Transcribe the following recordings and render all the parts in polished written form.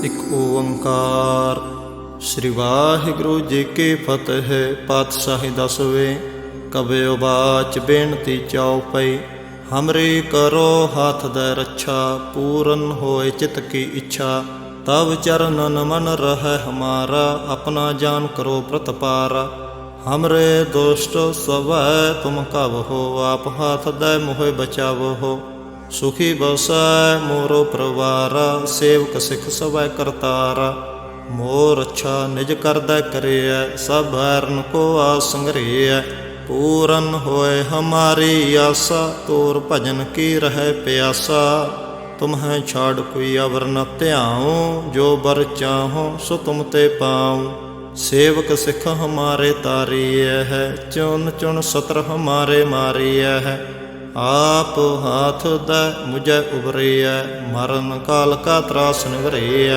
ਇੱਕ ਓੰਕਾਰ। ਸ੍ਰੀ ਵਾਹਿਗੁਰੂ ਜੀ ਕੀ ਫਤਿਹ। ਪਾਤਸ਼ਾਹੀ ਦਸਵੇਂ। ਕਬਿਉ ਬਾਚ ਬੇਨਤੀ ਚਉਪਈ। ਹਮਰੀ ਕਰੋ ਹਾਥ ਦੈ ਰੱਛਾ। ਪੂਰਨ ਹੋਏ ਚਿਤ ਕੀ ਇੱਛਾ। ਤਬ ਚਰਨਨ ਮਨ ਰਹਿ ਹਮਾਰਾ। ਆਪਣਾ ਜਾਨ ਕਰੋ ਪ੍ਰਤਪਾਰਾ। हमरे दोष्ट स्वै तुम कब हो। आप हाथ दे मोहे बचाव हो। सुखी बसै मोरो परवारा। सेवक सिख सवै करतारा। मोर अच्छा निज कर दै करिय। सब बैरन को आस संग्रिय। पूरन होए हमारी आसा। तोर भजन की रहे प्यासा। तुम्हें छाड़ कोई अवर न त्याऊँ। जो बर चाहो सो तुम ते पाऊँ। सेवक सिख हमारे तारिय है। चुन चुन सतर हमारे मारिय है। आप हाथ दै मुझे उबरिय। मरण काल का त्रास निवरिय।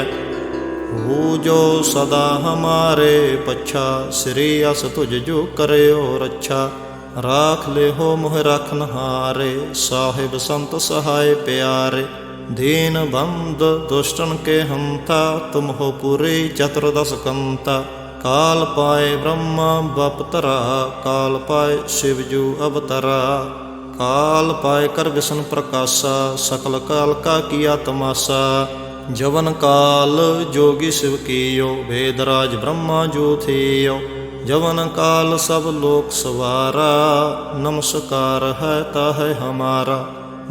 हो जो सदा हमारे पच्छा। श्री अस तुझ जो करे हो रच्छा। राख ले हो मोह रखनहारे। साहिब संत सहाय प्यारे। दीन बंद दुष्टन के हंता। तुम हो पूरी चतुर्दश कंता। काल पाए ब्रह्मा बपतरा। काल पाए शिवजू अवतरा। काल पाए कर विष्णु प्रकाशा। सकल काल का किया तमाशा। जवन काल जोगी शिव कियो। वेदराज ब्रह्मा जो थियो। जवन काल सब लोक सवारा। नमस्कार है ताहै हमारा।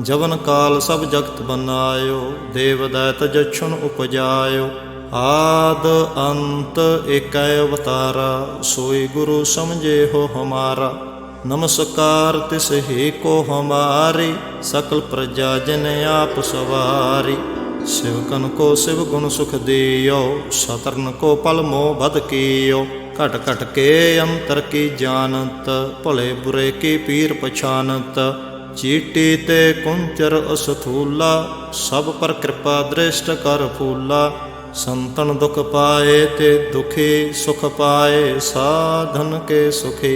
जवन काल सब जगत बनायो। देव दैत जक्षुन उपजायो। आद अंत एक अवतारा। सोई गुरु समझे हो हमारा। नमस्कार तिस ही को हमारी। सकल प्रजा जन आप सवारी। शिवकन को शिव गुण सुख दियो। सतरन को पल मोह बद कियो। घट घट के अंतर की जानत। भले बुरे की पीर पछानत। चीटी ते कुंचर असथूला। सब पर कृपा दृष्ट कर फूला। संतन दुख पाए ते दुखी। सुख पाए साधन के सुखी।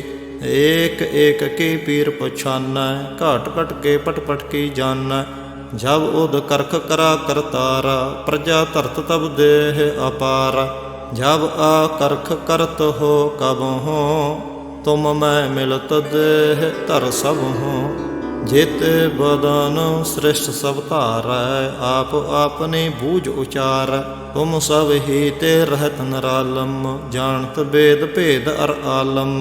एक एक की पीर पछाना। घट घट के पट पट की जाना। जब उद करख करा करतारा। प्रजा धरत तब देह अपारा। जब आ करख करत हो कब हो। तुम मैं मिलत देह तर सब हो। जित बदन श्रेष्ठ सब धारै। आप आपनी बूझ उचार। तुम सब ही ते रहत निरालम। जानत वेद भेद अर आलम।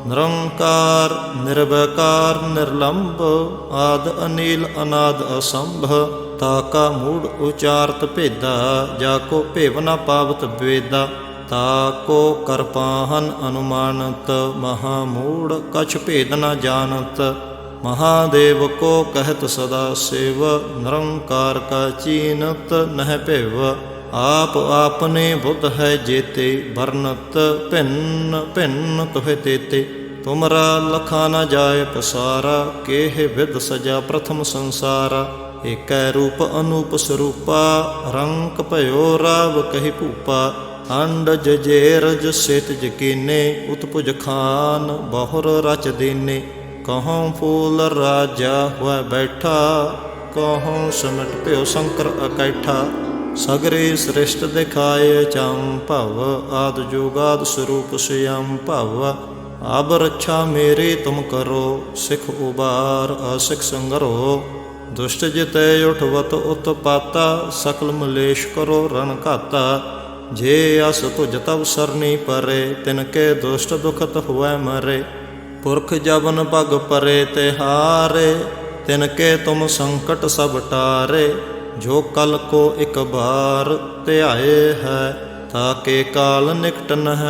निरंकार निर्वैकार निर्लंब। आद अनील अनाद असंभ। ताका मूढ़ उचारत भेदा। जाको भेव न पावत वेदा। ताको कर पाहन अनुमानत। महामूढ़ कछ भेद न जानत। महादेव को कहत सदा शिव। निरंकार का चीनत नह भेव। आप आपने बुद्ध है जेते। बरनत भिन्न भिन्न तुहे तेते। तुमरा लखा न जाय पसारा। केह विद सजा प्रथम संसारा। एक रूप अनूप स्वरूपा। रंक भयो राव कहि भूपा। अंडज जेरज सेत जकीने। उत्पुज खान बहुर रच दीने। कहों फूल राजा हुआ बैठा। कहों सिमट प्यो शंकर अकैठा। सगरे श्रेष्ठ दिखाए चंभव। आद जुगाद स्वरूप स्वयं भव। अब रक्षा मेरी तुम करो। सिख उबार असिख संगरो। दुष्ट जिते उठवत उत्पाता। सकल मलेश करो रण घाता। जे अस तुझ तब सरनी परे। तिनके दुष्ट दुखत हुए मरे। पुरख जबन पग परे तिहारे। तिनके तुम संकट सब टारे। जो कल को एक बार ध्याए है। ताके काल निकट नह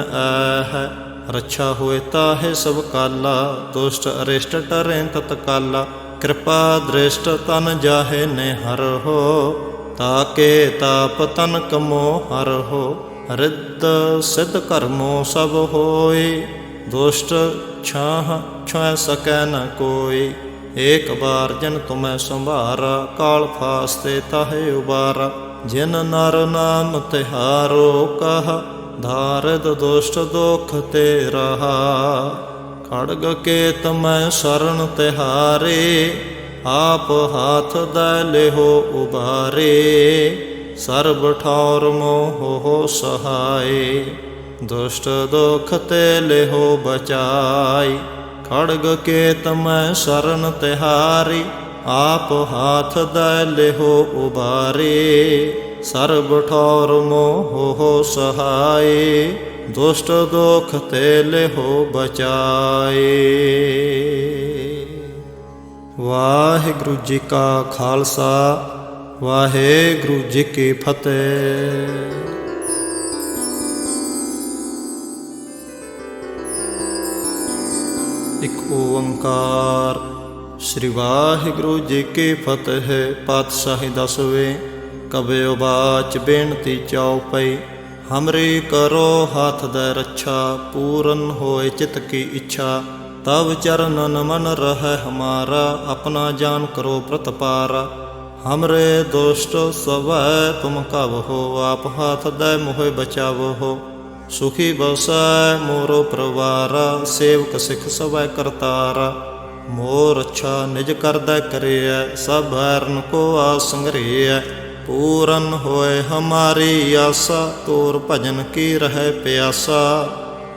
है। रक्षा होए ताहे सब काला। दुष्ट अरिष्ट टरें तत्काला। कृपा दृष्ट तन जाहे निहर हो। ताके ताप तन कमो हर हो। रिद्ध सिद्ध कर्मो सब होए। दुष्ट छाह छुए सकै न कोई। एक बार जिन तुम्हें संभारा। काल फास्ते ताहे उबारा। जिन नर नाम तिहारो कहा। धारिद दुष्ट दुख ते रहा। खड़ग के तमय शरण तिहारे। आप हाथ दै लेहो उबारे। ਸਰਬ ਠੌਰ ਮੋਹ ਸਹਾਏ। ਦੁਸ਼ਟ ਦੁਖ ਤੇ ਲਿਹੋ ਬਚਾਈ, ਖੜਗ ਕੇਤ ਮੈਂ ਸਰਨ ਤਿਹਾਰੀ। ਆਪ ਹਾਥ ਦੈ ਲਿਹੋ ਉਬਾਰੇ, ਸਰਬ ਠੌਰ ਮੋਹ ਸਹਾਏ। ਦੁਸ਼ਟ ਦੁਖ ਤੇ ਲਿਹੋ ਬਚਾਏ। ਵਾਹਿਗੁਰੂ ਜੀ ਕਾ ਖਾਲਸਾ, ਵਾਹਿਗੁਰੂ ਜੀ ਕੀ ਫਤਿਹ। ਇਕ ਓੰਕਾਰ। ਸ੍ਰੀ ਵਾਹਿਗੁਰੂ ਜੀ ਕੀ ਫਤਿਹ। ਪਾਤਸ਼ਾਹੀ ਦਸਵੇਂ। ਕਬਿਉ ਬਾਚ ਬੇਨਤੀ ਚਉਪਈ, ਹਮਰੀ ਕਰੋ ਹਾਥ ਦੈ ਰੱਛਾ। ਪੂਰਨ ਹੋਏ ਚਿਤ ਕੀ ਇੱਛਾ, ਤਬ ਚਰਨਨ ਮਨ ਰਹਿ ਹਮਾਰਾ। ਆਪਣਾ ਜਾਨ ਕਰੋ ਪ੍ਰਤਪਾਰਾ, ਹਮਰੇ ਦੁਸ਼ਟ ਸਵੈ ਤੁਮ ਕਬ ਹੋ। ਆਪ ਹਾਥ ਦੈ ਮੋਹਿ ਬਚਾਵੋ, ਸੁਖੀ ਬਸੈ ਮੋਰੋ ਪਰਵਾਰਾ। ਸੇਵਕ ਸਿੱਖ ਸਵੈ ਕਰਤਾਰਾ, ਮੋਰ ਅੱਛਾ ਨਿਜ ਕਰਦਾ ਕਰਿਐ। ਸਭ ਬੈਰਨ ਕੋ ਆਸ ਸੰਗਰਿਐ, ਪੂਰਨ ਹੋਏ ਹਮਾਰੀ ਆਸਾ। ਤੋਰ ਭਜਨ ਕੀ ਰਹਿ ਪਿਆਸਾ,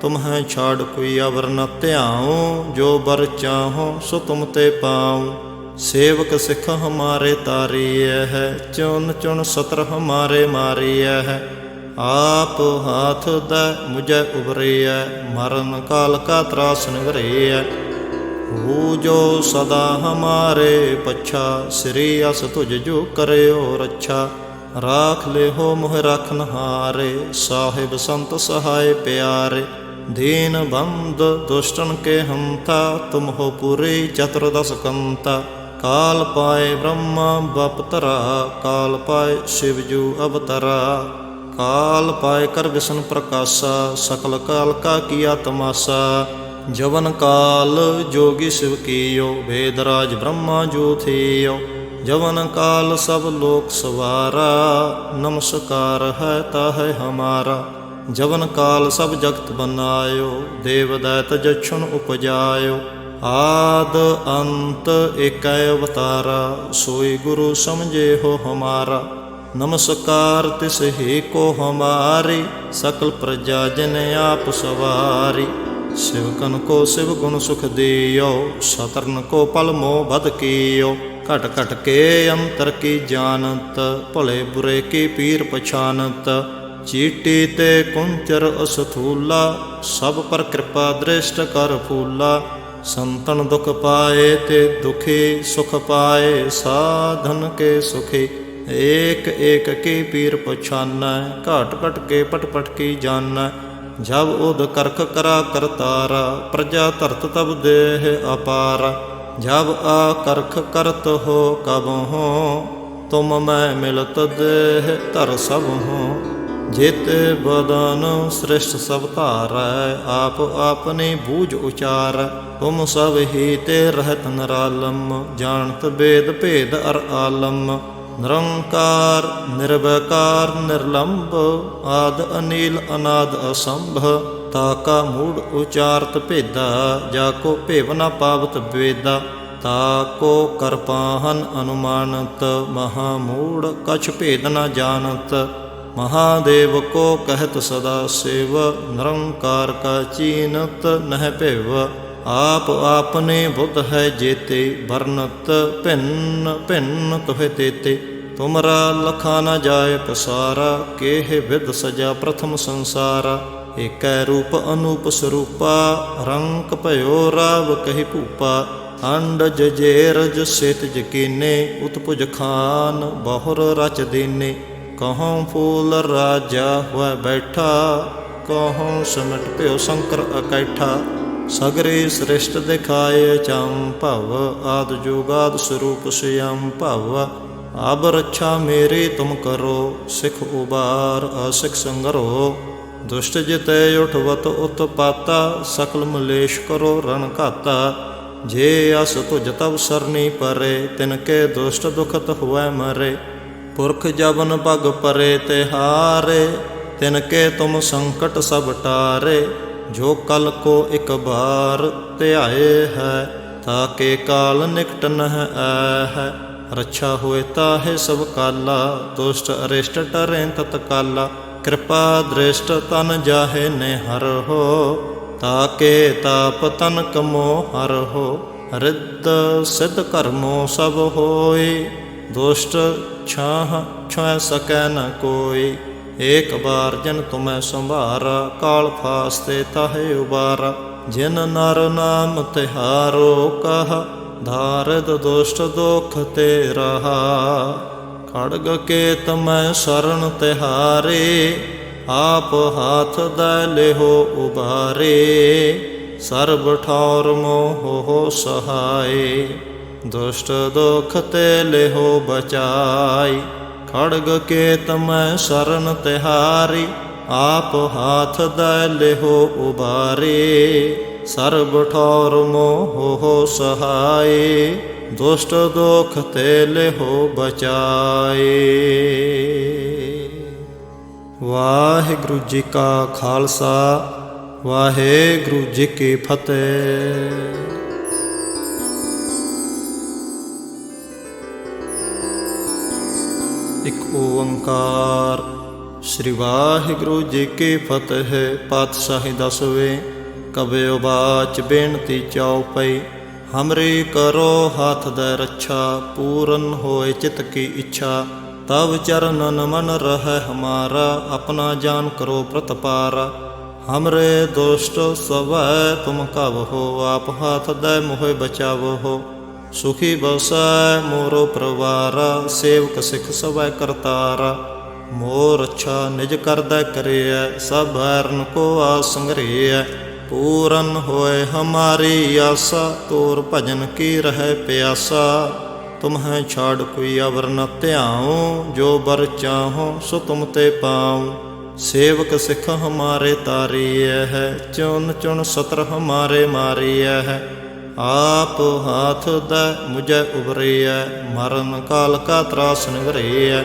ਤੁਮਹਿ ਛਾੜ ਕੋਈ ਅਵਰ ਨ ਧਿਆਉ। ਜੋ ਬਰ ਚਾਹੋ ਸੋ ਤੁਮ ਤੇ ਪਾਉ, ਸੇਵਕ ਸਿੱਖ ਹਮਾਰੇ ਤਾਰੀਐ ਹੈ। ਚੁਨ ਚੁਨ ਸਤਰ ਹਮਾਰੇ ਮਾਰੀਐ ਹੈ। ਆਪ ਹਾਥ ਦੈ ਮੁਝੈ ਉਬਰਿਐ, ਮਰਨ ਕਾਲ ਕਾ ਤਰਾਸ ਨਿਵਰਿਐ। ਹੂ ਜੋ ਸਦਾ ਹਮਾਰੇ ਪੱਛਾ, ਸ੍ਰੀ ਅਸ ਤੁਝ ਜੋ ਕਰਿਓ ਰੱਛਾ। ਰਾਖ ਲਿਹੋ ਮੋਹਿ ਰਖਨਹਾਰੇ, ਸਾਹਿਬ ਸੰਤ ਸਹਾਇ ਪਿਆਰੇ। ਦੀਨ ਬੰਦ ਦੁਸ਼ਟਨ ਕੇ ਹੰਤਾ, ਤੁਮ ਹੋ ਪੂਰੀ ਚਤੁਰਦਸ ਕੰਤਾ। ਕਾਲ ਪਾਏ ਬ੍ਰਹਮਾ ਬਪਤਰਾ, ਕਾਲ ਪਾਏ ਸ਼ਿਵ ਜੂ ਅਵਤਰਾ। ਕਾਲ ਪਾਏ ਕਰ ਵਿਸ਼ਨ ਪ੍ਰਕਾਸ਼ਾ, ਸਕਲ ਕਾਲ ਕਾ ਕੀਆ ਤਮਾਸਾ। ਜਵਨ ਕਾਲ ਜੋਗੀ शिव कीयो, वेदराज ब्रह्मा जो थियो। जवन काल सब लोक सवारा, नमस्कार है ताहै हमारा। जवन काल सब जगत बनायो, देव दैत जक्षुण उपजायो। आद अंत एकै अवतारा, सोई गुरु समझे हो हमारा। नमस्कार तिस ही को हमारी, सकल प्रजा जन आप सवारी। शिवकन को शिव गुण सुख दियो, सतरन को पल मोह बद कियो। घट घट के अंतर की जानत, भले बुरे की पीर पछानत। चीटी ते कुंचर असथूला, सब पर कृपा दृष्ट कर फूला। संतन दुख पाए ते दुखी, सुख पाए साधन के सुखी। एक एक की पीर पछाना, घट घट के पट पट की जाना। जब उद करख करा करतारा, प्रजा धरत तब देह अपारा। जब आ करख करत हो कब हो, तुम मैं मिलत देह धर सब हो। जित बदन श्रेष्ठ सब धारै, आप आपनी बूझ उचार। तुम सब ही ते रहत निरालम, जानत वेद भेद अर आलम। निरंकार निर्वैकार निर्लंब, आद अनील अनाद असंभ। ताका मूढ़ उचारत भेदा, जाको भेव न पावत वेदा। ताको कर पाहन अनुमानत, महामूढ़ कछ भेद न जानत। महादेव को कहत सदा शिव, निरंकार का चीनत नह भेव। आप आपने बुद्ध है जेते, वर्णत भिन्न भिन्न तुहे तेते। तुमरा लखा न जाय पसारा, केह विद सजा प्रथम संसारा। एकै रूप अनूप स्वरूपा, रंक भयो राव कहि भूपा। अंडज जेरज सेतज कीने, उत्पुज खान बहुर रच दीने। कहूँ फूल राजा हुआ बैठा, कहूँ सिमट प्यो शंकर अकैठा। सगरे श्रेष्ठ दिखाए चंभव, आद जुगाद स्वरूप स्वयं भव। अब रक्षा मेरी तुम करो, सिख उबार असिख संगरो। दुष्ट जिते उठवत उत्पाता, सकल मलेश करो रण घाता। जे अस तुझ तब सरनी परे, तिनके दुष्ट दुखत हुए मरे। पुरख जबन पग परे तिहारे, तिनके तुम संकट सब टारे। जो कल को एक बार ध्याए है, ताके काल निकट नह है। रक्षा होए ताहे सब काला, दुष्ट अरिष्ट टरें तत्काला। कृपा दृष्ट तन जाहे निहर हो, ताके ताप तन कमो हर हो। रिद्ध सिद्ध कर्मो सब होए, दुष्ट छाह छुए सकै न कोई। एक बार जिन तुम्हें संभारा, काल फास्ते ताहे उबारा। जिन नर नाम तिहारो कहा, धारिद दुष्ट दुख ते रहा। खड़ग के तमय शरण तिहारे, आप हाथ दै लेहो उबारे। सर्ब ठौर मोह हो सहाय, दुष्ट दुख ते लेहो बचाई। खड़ग के तमय शरण तिहारी, आप हाथ दै लेहो उबारे। सर्ब ठौर मोह हो सहाय, दुष्ट दुख ते लेहो बचाए। वाहिगुरु जी का खालसा, वाहिगुरु जी की फतेह। एक ओंकार। श्री वाहिगुरु जी की फतेह। पातशाही दसवें। कबयो बाच बेनती चौपई, हमरी करो हाथ दे रक्षा। पूरन होए चित की इच्छा, तब चरणन मन रह हमारा। अपना जान करो प्रतपारा, हमरे दुष्ट स्वै तुम कब हो। आप हाथ दे मोहे बचाव हो, सुखी बसै मोरो परवारा। सेवक सिख सवै करतारा, मोर अच्छा निज करदै करिय। सब बैरन को आस संग्रह, पूरन होए हमारी आशा। तोर भजन की रह प्यासा, तुम्हें छाड़ कोई अवर न त्याऊँ। जो बर चाहो सो तुम ते पाऊँ। सेवक सिख हमारे तारिय है, चुन चुन सत्र हमारे मारिय है। आप हाथ दै मुझे उबरिय, मरण काल का त्रास निवरिय।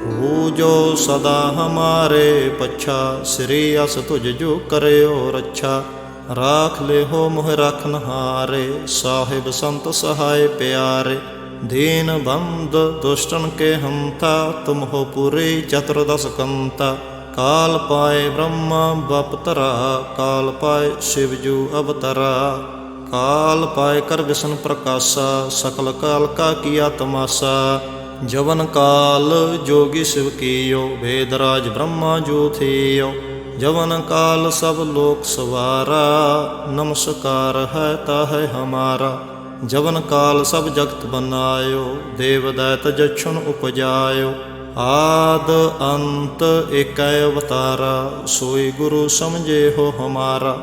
हो जो सदा हमारे पच्छा, श्री अस तुझ जो करे रक्षा। राख ले हो मोह रखनहारे, साहिब संत सहाय प्यारे। दीन बंद दुष्टन के हंता, तुम हो पूरी चतुर्दश कंता। काल पाए ब्रह्मा बपतरा, काल पाए शिवजू अवतरा। काल पाए कर विष्णु प्रकाशा, सकल काल का किया तमाशा। जवन काल जोगी शिव कियो, वेदराज ब्रह्मा जो थियो। जवन काल सब लोक सवारा, नमस्कार है ताहे हमारा। जवन काल सब जगत बनायो, देव दैत जक्षुण उपजायो। आद अंत एक अवतारा, सोई गुरु समझे हो हमारा।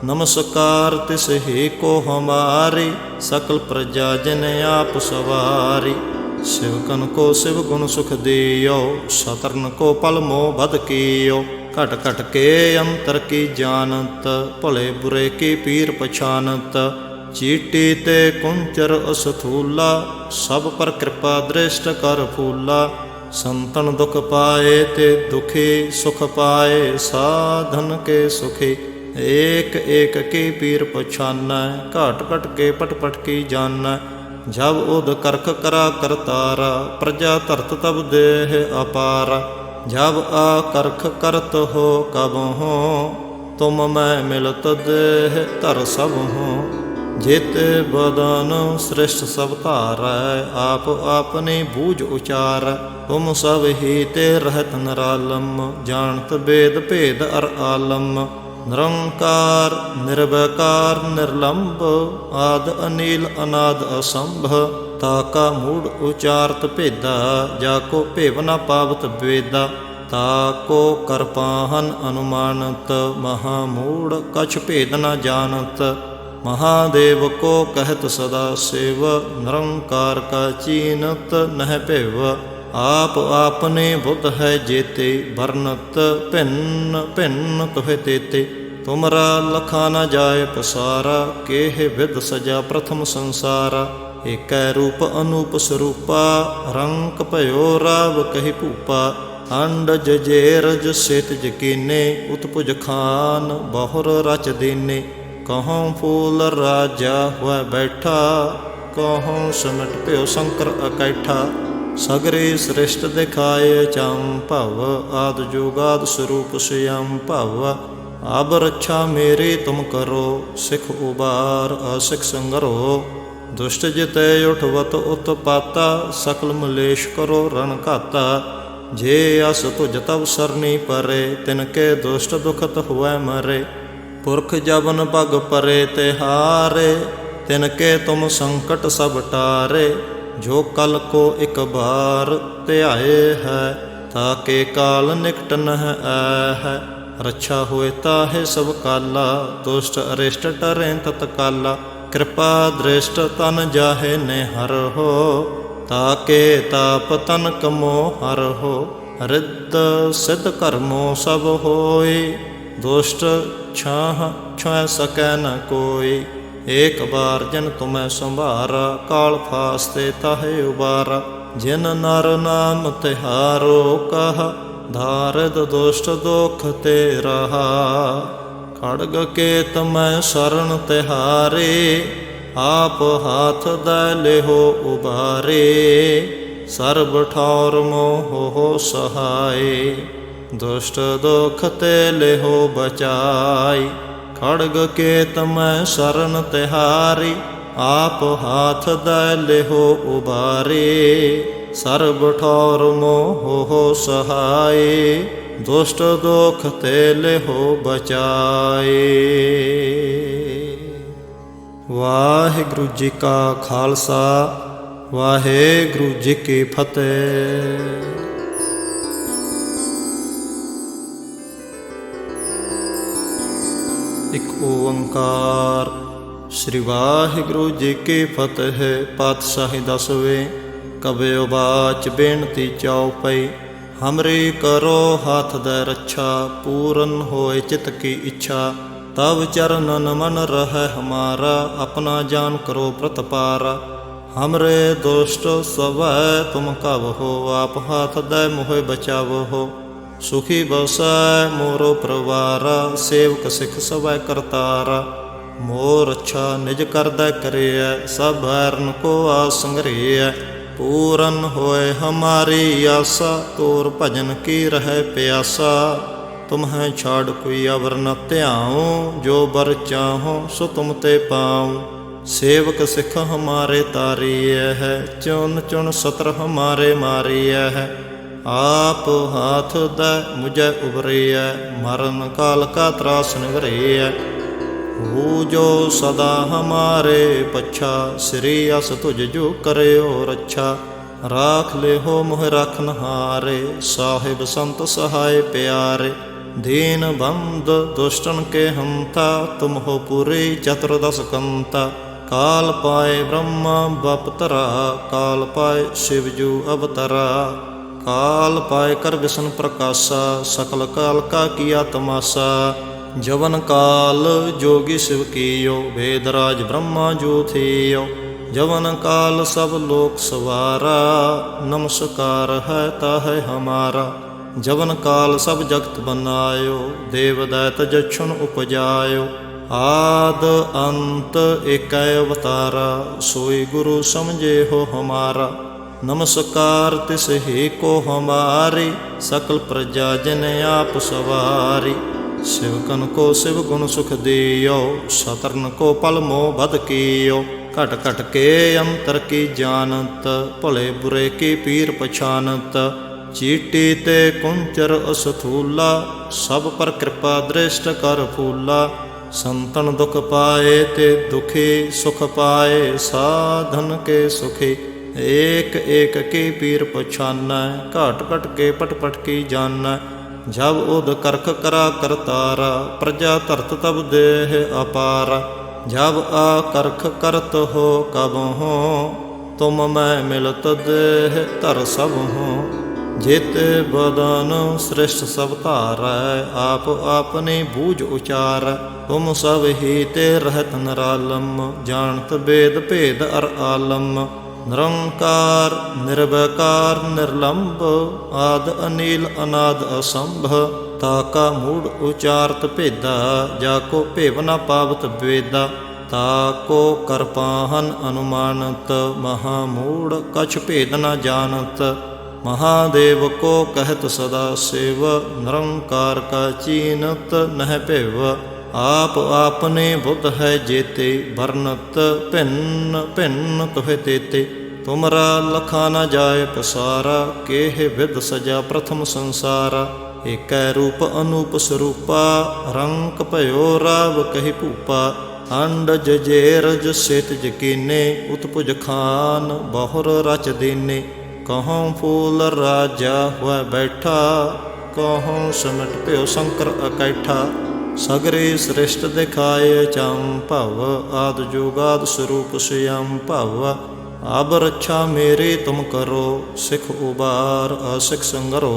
नमस्कार तिस ही को हमारी, सकल प्रजा जन आप सवारी। शिवकन को शिव गुण सुख दियो, शतरन को पल मोह बद कियो। घट घट के अंतर की जानत, भले बुरे की पीर पछानत। चीटी ते कुंचर असथूला, सब पर कृपा दृष्ट कर फूला। संतन दुख पाए ते दुखी, सुख पाए साधन के सुखी। एक एक की पीर पछाना, घट घट के पट पट की जाना। जब उद करख करा करतारा, प्रजा धरत तब देह अपारा। जब आ करख करत हो कब हो, तुम मैं मिलत देह धर सब हो। जित बदन श्रेष्ठ सब धारै, आप आपनी बूझ उचार। तुम सब ही ते रहत निरालम, जानत वेद भेद अर आलम। निरंकार निर्वैकार निर्लंब, आद अनील अनाद असंभ। ताका मूढ़ उचारत भेदा, जाको भेव न पावत वेदा। ताको कर पाहन अनुमानत, महामूढ़ कछ भेद न जानत। महादेव को कहत सदा शिव, निरंकार का चीनत नह भेव। आप आपने बुद्ध है जेते, वर्णत भिन्न भिन्न तुहे तेते। तुमरा लखा न जाय पसारा, केह विद सजा प्रथम संसारा। एक रूप अनूप स्वरूपा, रंक भयो राव कहि भूपा। अंड जजेरज सेत जकीने, उत्पुज खान बहुर रच दीने। कहूँ फूल राजा हुआ बैठा, ਕਹਉ ਸਿਮਟ ਭਿਓ ਸ਼ੰਕਰ ਅਕੈਠਾ। ਸਗਰੇ ਸ੍ਰਿਸ਼ਟ ਦਿਖਾਏ ਚੰ ਭਵ ਆਦਿ ਜੁਗਾਦਿ ਸਰੂਪ ਸਿਯੰ ਭਵ। ਅਬ ਰੱਛਾ ਮੇਰੀ ਤੁਮ ਕਰੋ ਸਿਖ ਉਬਾਰ ਅਸਿਖ ਸੰਗਰੋ। ਦੁਸ਼ਟ ਜਿਤੈ ਉਠਵਤ ਉਤਪਾਤਾ ਸਕਲ ਮਲੇਸ਼ ਕਰੋ ਰਣ ਘਾਤਾ। ਜੇ ਅਸ ਤੁਜ ਤਵ ਸਰਨੀ ਪਰੇ ਤਿਨਕੇ ਦੁਸ਼ਟ ਦੁਖਤ ਹੁਐ ਮਰੇ। ਪੁਰਖ ਜਬਨ ਪਗ ਪਰੇ ਤਿਹਾਰੇ ਤਿਨਕੇ ਤੁਮ ਸੰਕਟ ਸਭ ਟਾਰੇ। ਜੋ ਕਲ ਕੋ ਇਕ ਬਾਰ ਧਿਆਏ ਹੈ ਤਾਕੇ ਕਾਲ ਨਿਕਟ ਨਹਿ ਆਹੈ। ਰੱਛਾ ਹੋਏ ਤਾਹੇ ਸਭ ਕਾਲਾ ਦੁਸ਼ਟ ਅਰਿਸ਼ਟ ਟਰੈ ਤਤ ਕਾਲਾ। ਕਿਰਪਾ ਦ੍ਰਿਸ਼ਟ ਤਨ ਜਾਹੇ ਨਿਹਰ ਹੋ ਤਾਕੇ ਤਾਪ ਤਨ ਕਮੋ ਹਰ ਹੋ। ਰਿੱਧ ਸਿੱਧ ਕਰਮੋ ਸਭ ਹੋਈ ਦੁਸ਼ਟ ਛਾਹ ਛੁਐ ਸਕੈ ਨ ਕੋਈ। ਏਕ ਬਾਰ ਜਨ ਤੁਮੈ ਸੰਭਾਰਾ ਕਾਲ ਫਾਸਤੇ ਤਾਹੇ ਉਬਾਰਾ। ਜਿਨ ਨਰ ਨਾਮ ਤਿਹਾਰੋ ਕਹਾ ਧਾਰਿਦ ਦੁਸ਼ਟ ਦੁਖ ਤੇ ਰਹਾ। ਖੜਗ ਕੇਤ ਮੈਂ ਸਰਣ ਤਿਹਾਰੇ ਆਪ ਹਾਥ ਦੈ ਲਿਹੋ ਉਬਾਰੇ। ਸਰਬ ਠੌਰ ਮੋਹ ਸਹਾਏ ਦੁਸ਼ਟ ਦੁਖ ਤੇ ਲਿਹੋ ਬਚਾਈ। ਖੜਗ ਕੇਤ ਮੈਂ ਸਰਣ ਤਿਹਾਰੀ ਆਪ ਹਾਥ ਦੈ ਲਿਹੋ ਉਬਾਰੇ। ਸਰਬ ਠੌਰ ਮੋਹ ਸਹਾਏ ਦੁਸ਼ਟ ਦੁਖ ਤੇ ਲਿਹੋ ਬਚਾਏ। ਵਾਹਿਗੁਰੂ ਜੀ ਕਾ ਖਾਲਸਾ ਵਾਹਿਗੁਰੂ ਜੀ ਕੀ ਫਤਿਹ। ਇਕ ਓੰਕਾਰ ਸ੍ਰੀ ਵਾਹਿਗੁਰੂ ਜੀ ਕੀ ਫਤਿਹ। ਪਾਤਸ਼ਾਹੀ ਦਸਵੇਂ ਕਬਿਓ ਬਾਚ ਬੇਨਤੀ ਚਉਪਈ। ਹਮਰੀ ਕਰੋ ਹਾਥ ਦੈ ਰੱਛਾ ਪੂਰਨ ਹੋਏ ਚਿਤ ਕੀ ਇੱਛਾ। ਤਬ ਚਰਨਨ ਮਨ ਰਹਿ ਹਮਾਰਾ ਆਪਣਾ ਜਾਨ ਕਰੋ ਪ੍ਰਤਪਾਰਾ। ਹਮਰੇ ਦੁਸ਼ਟ ਸਵੈ ਤੁਮ ਕਬ ਹੋ ਆਪ ਹਾਥ ਦੈ ਮੋਹਿ ਬਚਾਵ ਹੋ। ਸੁਖੀ ਬਸੈ ਮੋਰੋ ਪਰਵਾਰਾ ਸੇਵਕ ਸਿਖ ਸਵੈ ਕਰਤਾਰਾ। ਮੋਰ ਅੱਛਾ ਨਿਜ ਕਰਦਾ ਕਰਿਐ ਸਭ ਬੈਰਨ ਕੋ ਆਸ ਸੰਗਰਿਐ। ਪੂਰਨ ਹੋਏ ਹਮਾਰੀ ਆਸਾ ਤੋਰ ਭਜਨ ਕੀ ਰਹਿ ਪਿਆਸਾ। ਤੁਮਹਿ ਛਾੜ ਕੋਈ ਅਵਰ ਨ ਧਿਆਉ ਜੋ ਬਰ ਚਾਹੋ ਸੋ ਤੁਮ ਤੇ ਪਾਉ। ਸੇਵਕ ਸਿੱਖ ਹਮਾਰੇ ਤਾਰੀਐ ਹੈ ਚੁਨ ਚੁਨ ਸਤਰ ਹਮਾਰੇ ਮਾਰੀਐ ਹੈ। ਆਪ ਹਾਥ ਦੈ ਮੁਝੈ ਉਬਰਿਐ ਮਰਨ ਕਾਲ ਕਾ ਤਰਾਸ ਨਿਵਰਿਐ। ਹੋ ਜੋ ਸਦਾ ਹਮਾਰੇ ਪੱਛਾ ਸ੍ਰੀ ਅਸ ਤੁਝ ਜੋ ਕਰਿਓ ਰੱਛਾ। ਰਾਖ ਲਿਹੋ ਮੋਹ ਰਖਨ ਹਾਰੇ ਸਾਹਿਬ ਸੰਤ ਸਹਾਇ ਪਿਆਰੇ। ਦੀਨ ਬੰਦ ਦੁਸ਼ਟਨ ਕੇ ਹੰਤਾ ਤੁਮ ਹੋ ਪੂਰੀ ਚਤੁਰਦਸ ਕੰਤਾ। ਕਾਲ ਪਾਏ ਬ੍ਰਹਮਾ ਬਪਤਰਾ ਕਾਲ ਪਾਏ ਸ਼ਿਵਜੂ ਅਵਤਰਾ। ਕਾਲ ਪਾਏ ਕਰ ਵਿਸ਼ਨ ਪ੍ਰਕਾਸ਼ਾ ਸਕਲ ਕਾਲ ਕਾ ਕੀਆ ਤਮਾਸਾ। ਜਵਨ ਕਾਲ ਜੋਗੀ शिव कीयो वेदराज ब्रह्मा जो थियो। जवन काल सब लोक सवारा नमस्कार है ताहै हमारा। जवन काल सब जगत बनायो देव दैत जक्षुण उपजायो। आद अंत एक अवतारा सोई गुरु समझे हो हमारा। नमस्कार तिस ही को हमारी सकल प्रजा जन आप सवारी। शिवकन को शिव गुण सुख दियो सतरन को पल मोह बद कियो। घट घट के अंतर की जानत भले बुरे की पीर पछानत। चीटी ते कुंचर असथूला सब पर कृपा दृष्ट कर फूला। संतन दुख पाए ते दुखी सुख पाए साधन के सुखी। एक एक की पीर पछाना घट घट के पट पट की जाना। जब उद करख करा करतारा प्रजा धरत तब देह अपारा। जब आ करख करत हो कब हो तुम मैं मिलत देह धर सब हो। जित बदन श्रेष्ठ सब धारै आप आपनी बूझ उचार। तुम सब ही ते रहत निरालम जानत वेद भेद अर आलम। निरंकार निर्वैकार निर्लंब आद अनील अनाद असंभ। ताका मूढ़ उचारत भेदा जाको भेव न पावत वेदा। ताको कर पाहन अनुमानत, महामूढ़ कछ भेद न जानत। महादेव को कहत सदा शिव, निरंकार का चीनत नह पेव। आप आपने बुद्ध है जेते, वर्णत भिन्न भिन्न तुहे तेते। तुमरा लखा न जाय पसारा, केह विद सजा प्रथम संसारा। एक रूप अनूप स्वरूपा, रंक भयो राव कहि भूपा। अंडज जेरज सेतज कीने, उत्पुज खान बहुर रच दीने। कहूँ फूल राजा हुआ बैठा, कहूँ सिमट प्यो शंकर अकैठा। सगरे श्रेष्ठ दिखाए चंपव, आद जुगाद स्वरूप स्वयं भव। अब रक्षा मेरी तुम करो, सिख उबार असिख संगरो।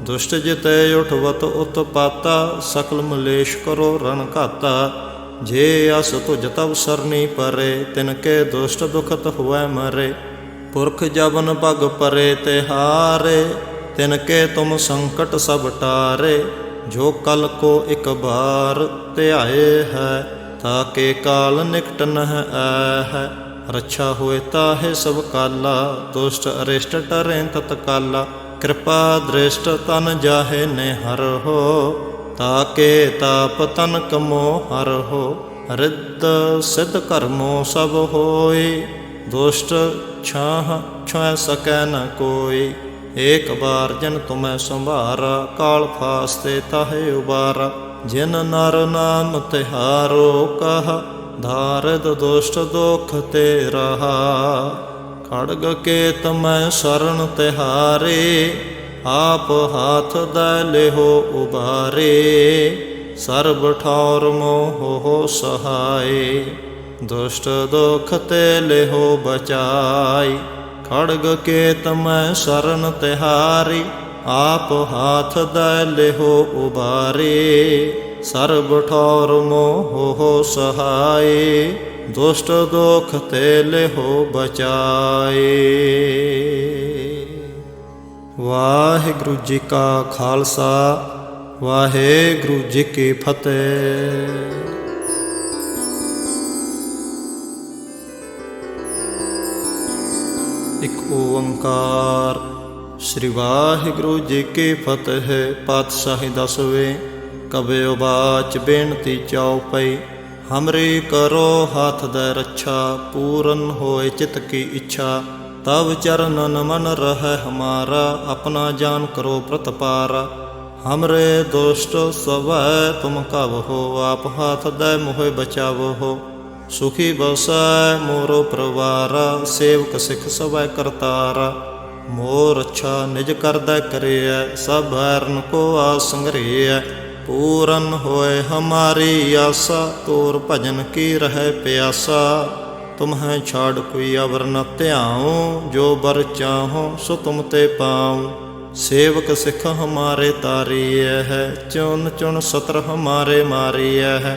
दुष्ट जिते उठवत उत्पाता, सकल मलेश करो रण घाता। जे अस तुझ तब सरनी परे, तिनके दुष्ट दुखत हुए मरे। पुरख जबन पग परे तिहारे, तिनके तुम संकट सब टारे। जो कल को एक बार त्याए है, ताके काल निकट नह है। रक्षा हुए ताहे सब काला, दुष्ट अरिष्ट टरें तत्काला। कृपा दृष्ट तन जाहे निहर हो, ताके ताप तन कमो हर हो। रिद्ध सिद्ध कर्मो सब होय, दुष्ट छाह छुह सकै न कोई। एक बार जिन तुम्हें संभारा, काल फास्ते ताहे उबारा। जिन नर नाम तिहारो कहा, धारिद दुष्ट दुख ते रहा। खड़ग के तमय शरण तिहारे, आप हाथ दै लेहो उबारे। सर्ब ठौर मोह सहाय, दुष्ट दुख ते लेहो बचाई। खड़ग के तमय शरण तिहारी, आप हाथ दै लेहो उबारे। सर्ब ठौर मोह सहाय, दुष्ट दुख ते लेहो बचाए। वाहिगुरु जी का खालसा, वाहिगुरु जी की फतेह। एक ओंकार। श्री वाहिगुरु जी की फतेह। पातशाही दसवें। कबयो बाच बेनती चौपई। हमरे करो हाथ दे रक्षा, पूरन होए चित की इच्छा। तब चरणन मन रह हमारा, अपना जान करो प्रतपारा। हमरे दुष्ट स्वै तुम कब हो, आप हाथ दे मोहे बचाव हो। सुखी बसै मोरो परवारा, सेवक सिख सवै करतारा। मोर अच्छा निज कर दै करिय, सब बैरन को आस संग्रिय। पूरन होए हमारी आशा, तोर भजन की रह प्यासा। तुम्हें छाड़ कोई अवर न त्याऊँ, जो बर चाहो सो तुम ते पाऊँ। सेवक सिख हमारे तारिय है, चुन चुन सत्र हमारे मारिय है।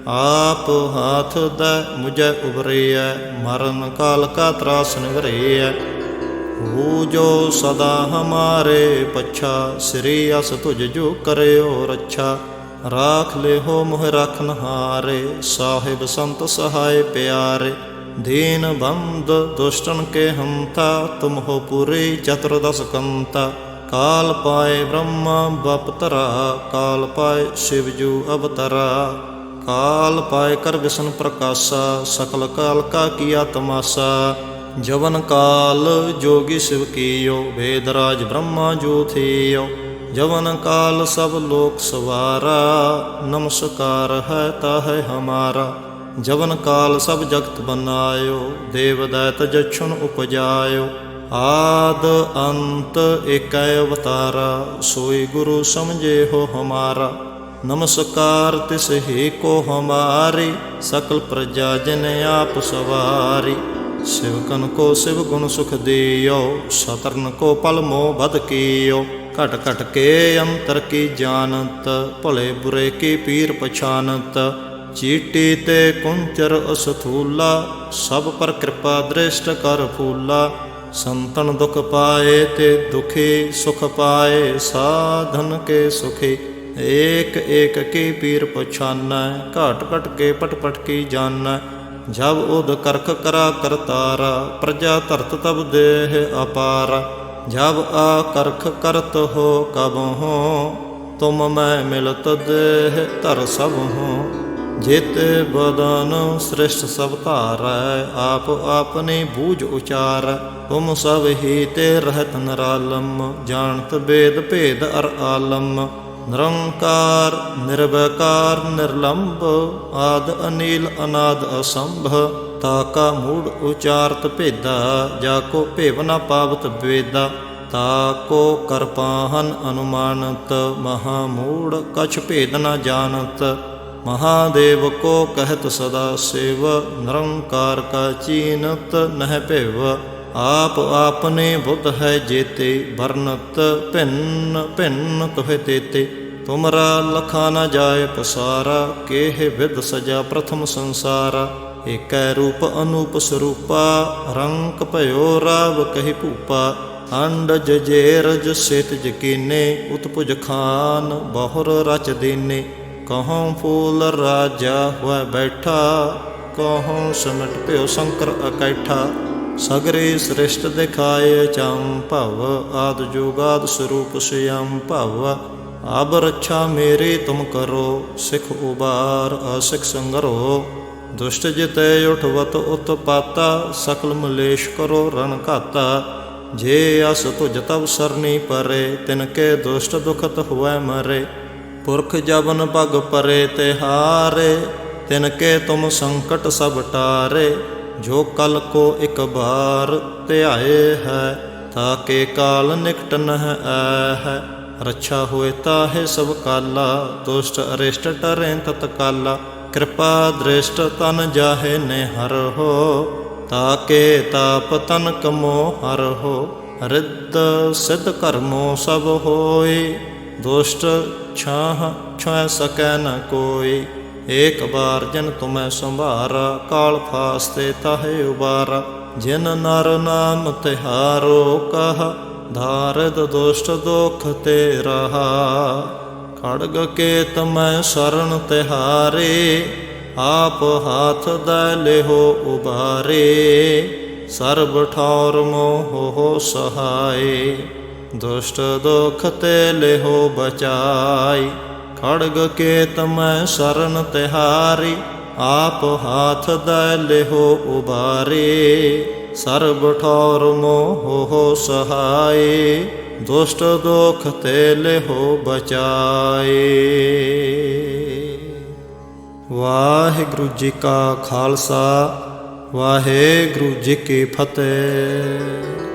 आप हाथ दै मुझे उबरिय, मरण काल का त्रास निवरिय। हो जो सदा हमारे पच्छा, श्री अस तुझ जो करे हो रक्षा। राख ले हो मोह रखनहारे, साहिब संत सहाय प्यारे। दीन बंद दुष्टन के हंता, तुम हो पूरी चतुर्दश कंता। काल पाए ब्रह्मा बपतरा, काल पाए शिवजू अवतरा। काल पाए कर विष्णु प्रकाशा, सकल काल का किया तमाशा। जवन काल जोगी शिव कियो, वेदराज ब्रह्मा जो थियो। जवन काल सब लोक सवारा, नमस्कार है ताहे हमारा। जवन काल सब जगत बनायो, देव दैत जक्षुण उपजायो। आद अंत एक अवतारा, सोई गुरु समझे हो हमारा। नमस्कार तिस ही को हमारी, सकल प्रजा जिन आप सवारी। शिवकन को शिव गुण सुख दियो, शतरन को पल मोह बध कियो। घट घट के अंतर की जानत, भले बुरे की पीर पछानत। चीटी ते कुंचर असथूला, सब पर कृपा दृष्ट कर फूला। संतन दुख पाए ते दुखी, सुख पाए साधन के सुखी। एक एक की पीर पछानै, घट घट के पट पट की जानै। जब उद करख करा करतारा, प्रजा धरत तब देह अपारा। जब आ करख करत हो कब हो, तुम मैं मिलत देह धर सब हो। जेते बदन श्रेष्ठ सब धारै, आप आपने बूझ उचारै। तुम सब ही ते रहत निरालम, जानत वेद भेद अर आलम। निरंकार निर्वैकार निर्लंब, आद अनील अनाद असंभ। ताका मूढ़ उचारत भेदा, जाको भेव न पावत वेदा। ताको कर पाहन अनुमानत, महामूढ़ कछ भेद न जानत। महादेव को कहत सदा शिव, निरंकार का चीनत नह भेव। आप आपने बुद्ध है जेते, वर्णत भिन्न भिन्न तुहे तेते। तुमरा लखा न जाय पसारा, केह विद सजा प्रथम संसारा। एकै रूप अनूप स्वरूपा, रंक भयो राव कहि भूपा। अंडज जेरज सेतज कीने, उत्पुज खान बहुर रच दीने। कहूँ फूल राजा हुआ बैठा, कहूँ सिमट प्यो शंकर अकैठा। सगरे श्रेष्ठ दिखाए चंभव, आद जुगाद स्वरूप स्वयं भव। अब रक्षा मेरी तुम करो, सिख उबार असिख संगरो। दुष्ट जिते उठवत उत्पाता, सकल मलेश करो रण घाता। जे अस तुझ तब सरनी परे, तिनके दुष्ट दुखत हुए मरे। पुरख जबन पग परे तिहारे, तिनके तुम संकट सब टारे। जो कल को एक बार ध्याए है, ताके काल निकट नह है। रक्षा हुए ताहे सब काला, दुष्ट अरिष्ट टरें तत्काला। कृपा दृष्ट तन जाहे निहर हो, ताके ताप तन कमो हर हो। रिद्ध सिद्ध कर्मो सब होय, दुष्ट छाह छुए सकै न कोई। एक बार जिन तुम्हें संभारा, काल फास्ते ताहे उबारा। जिन नर नाम तिहारो कहा, धारिद दुष्ट दुख ते रहा। खड़ग के तमय शरण तिहारे, आप हाथ दै लेहो उबारे। सर्ब ठौर मोह हो सहाय, दुष्ट दुख ते लेहो बचाई। खड़ग के तमय शरण तिहारी, आप हाथ दै लेहो उबारे। सर्ब ठौर मोह हो सहाय, दुष्ट दुख ते लेहो बचाए। वाहिगुरु जी का खालसा, वाहिगुरु जी की फतेह।